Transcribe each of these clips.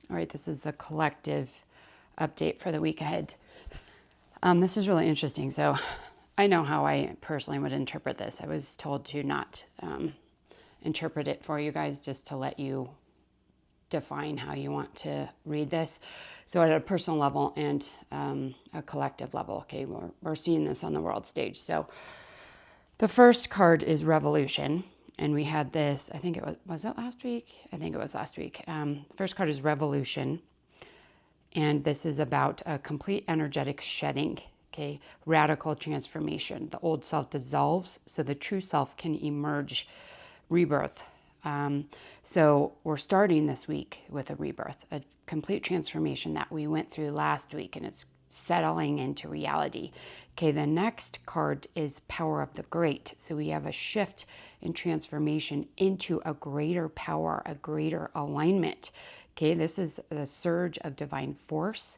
All right, this is a collective update for the week ahead. This is really interesting. So I know how I personally would interpret this. I was told to not interpret it for you guys, just to let you define how you want to read this. So at a personal level and a collective level, okay, we're seeing this on the world stage. So the first card is revolution. And we had this, I think it was it last week? I think it was last week. The first card is revolution. And this is about a complete energetic shedding, okay? Radical transformation. The old self dissolves so the true self can emerge, rebirth. So we're starting this week with a rebirth, a complete transformation that we went through last week, and it's settling into reality. Okay, the next card is power of the great. So we have a shift in transformation into a greater power, a greater alignment. Okay, this is the surge of divine force.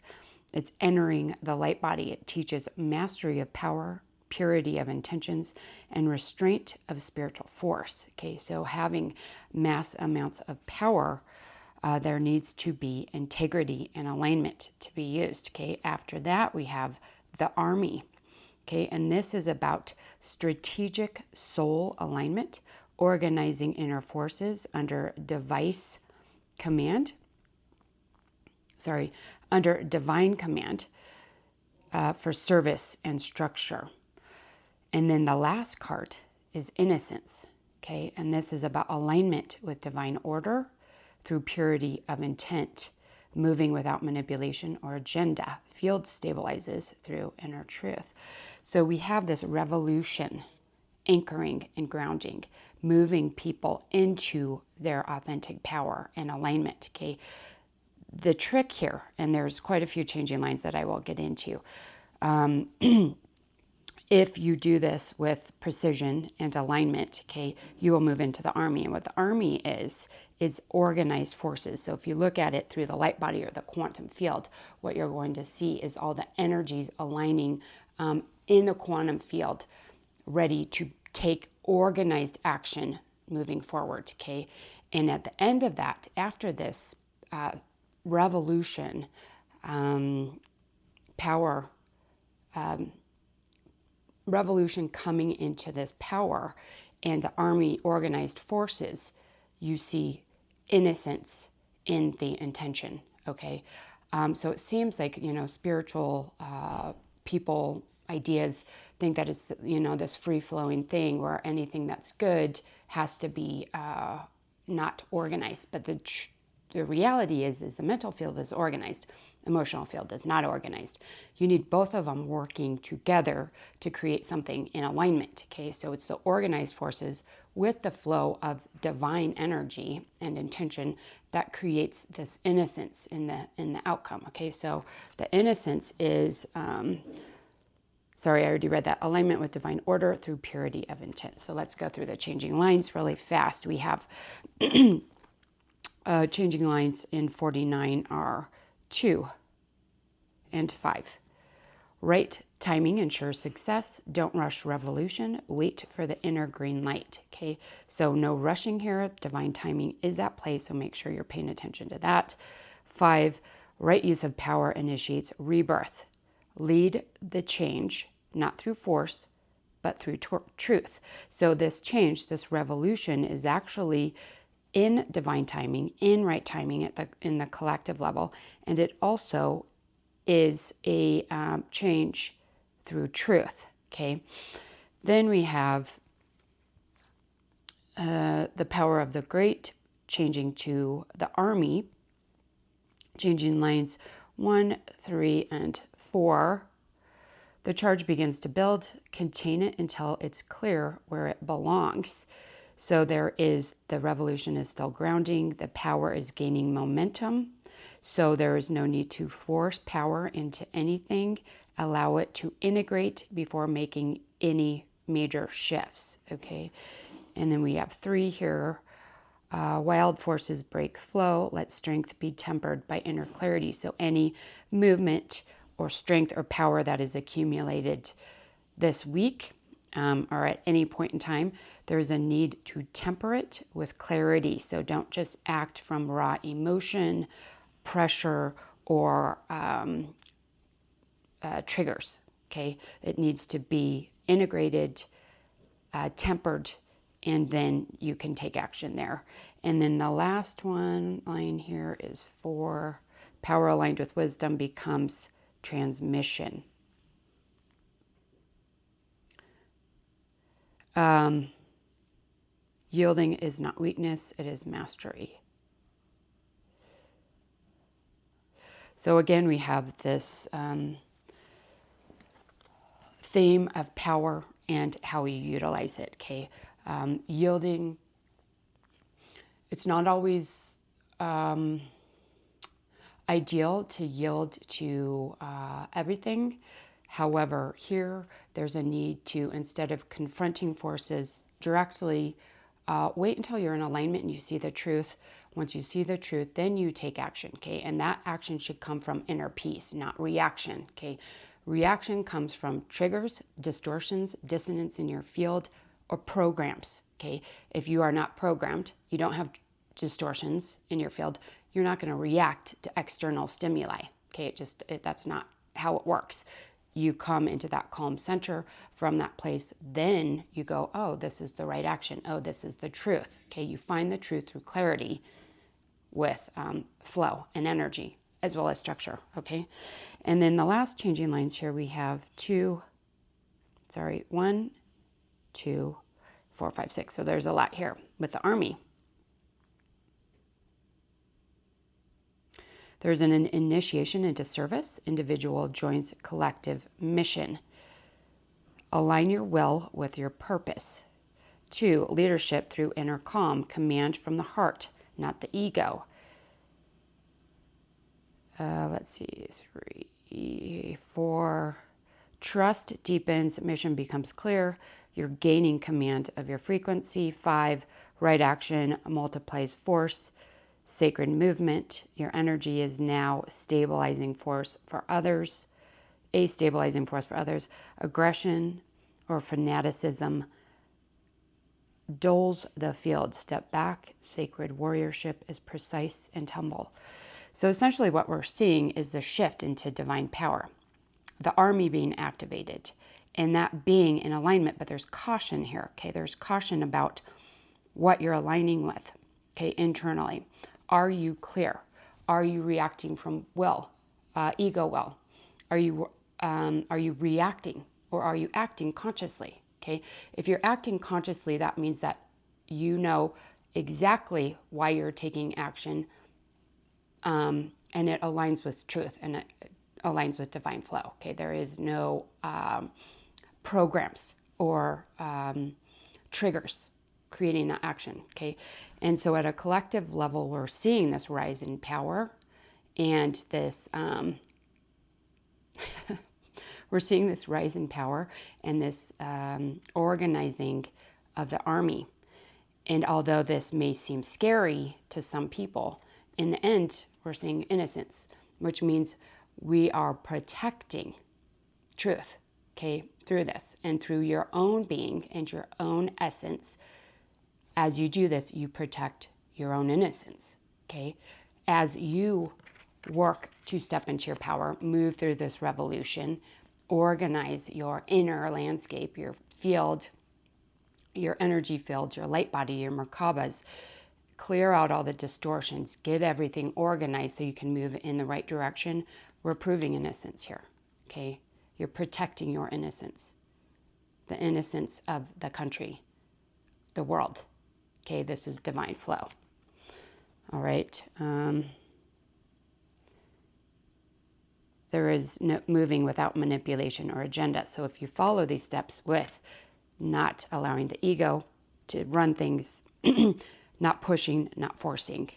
It's entering the light body. It teaches mastery of power, purity of intentions, and restraint of spiritual force. Okay, so having mass amounts of power, there needs to be integrity and alignment to be used. Okay, after that we have the army. Okay, and this is about strategic soul alignment, organizing inner forces under under divine command for service and structure. And then the last card is innocence, okay? And this is about alignment with divine order through purity of intent, moving without manipulation or agenda. Field stabilizes through inner truth. So we have this revolution, anchoring and grounding, moving people into their authentic power and alignment, okay? The trick here, and there's quite a few changing lines that I will get into, if you do this with precision and alignment, okay, you will move into the army. And what the army is organized forces. So if you look at it through the light body or the quantum field, what you're going to see is all the energies aligning in the quantum field, ready to take organized action moving forward, okay? And at the end of that, after this revolution, power, revolution coming into this power and the army organized forces, you see innocence in the intention, okay? So it seems like, spiritual people, ideas think that it's, this free-flowing thing where anything that's good has to be not organized. But the reality is the mental field is organized. Emotional field is not organized. You need both of them working together to create something in alignment, okay? So it's the organized forces with the flow of divine energy and intention that creates this innocence in the outcome, okay? So the innocence is, sorry, I already read that. Alignment with divine order through purity of intent. So let's go through the changing lines really fast. We have changing lines in 49 are 2 and 5. Right timing ensures success. Don't rush revolution. Wait for the inner green light. Okay, so no rushing here. Divine timing is at play, so make sure you're paying attention to that. 5, right use of power initiates rebirth. Lead the change, not through force, but through truth. So this change, this revolution is actually in divine timing, in right timing in the collective level, and it also is a change through truth, okay? Then we have the power of the great, changing to the army, changing lines 1, 3, and 4. The charge begins to build. Contain it until it's clear where it belongs. So the revolution is still grounding. The power is gaining momentum. So there is no need to force power into anything. Allow it to integrate before making any major shifts, okay? And then we have 3 here. Wild forces break flow. Let strength be tempered by inner clarity. So any movement or strength or power that is accumulated this week or at any point in time, there's a need to temper it with clarity. So don't just act from raw emotion, pressure or triggers, okay? It needs to be integrated, tempered, and then you can take action there. And then the last one line here is 4, power aligned with wisdom becomes transmission. Yielding is not weakness, it is mastery. So again, we have this theme of power and how we utilize it, okay? Yielding, it's not always ideal to yield to everything. However, here there's a need to, instead of confronting forces directly, wait until you're in alignment and you see the truth. Once you see the truth, then you take action, okay? And that action should come from inner peace, not reaction, okay? Reaction comes from triggers, distortions, dissonance in your field, or programs, okay? If you are not programmed, you don't have distortions in your field, you're not going to react to external stimuli, okay? That's not how it works. You come into that calm center from that place, then you go, oh, this is the right action. Oh, this is the truth, okay? You find the truth through clarity with flow and energy as well as structure, okay? And then the last changing lines here, we have 1, 2, 4, 5, 6. So there's a lot here with the army. There's an initiation into service. Individual joins collective mission. Align your will with your purpose. 2, leadership through inner calm. Command from the heart, not the ego. Let's see, 3, 4. Trust deepens, mission becomes clear. You're gaining command of your frequency. 5, right action multiplies force. Sacred movement, your energy is now stabilizing force for others, a stabilizing force for others. Aggression or fanaticism dulls the field. Step back, sacred warriorship is precise and humble. So essentially what we're seeing is the shift into divine power, the army being activated, and that being in alignment, but there's caution here, okay? There's caution about what you're aligning with, okay, internally. Are you clear? Are you reacting from will, ego will? Are you reacting, or are you acting consciously? Okay, if you're acting consciously, that means that you know exactly why you're taking action, and it aligns with truth and it aligns with divine flow. Okay, there is no programs or triggers creating that action, okay? And so at a collective level, we're seeing this rise in power and this, we're seeing this rise in power and this organizing of the army. And although this may seem scary to some people, in the end, we're seeing innocence, which means we are protecting truth, okay, through this and through your own being and your own essence. As you do this, you protect your own innocence, okay? As you work to step into your power, move through this revolution, organize your inner landscape, your field, your energy field, your light body, your Merkabas, clear out all the distortions, get everything organized so you can move in the right direction. We're proving innocence here, okay? You're protecting your innocence, the innocence of the country, the world. Okay, this is divine flow. All right. There is no moving without manipulation or agenda. So if you follow these steps with not allowing the ego to run things, not pushing, not forcing,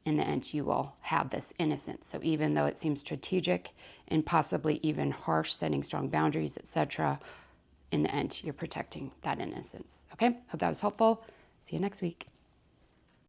in the end, you will have this innocence. So even though it seems strategic and possibly even harsh, setting strong boundaries, etc., in the end, you're protecting that innocence. Okay, hope that was helpful. See you next week.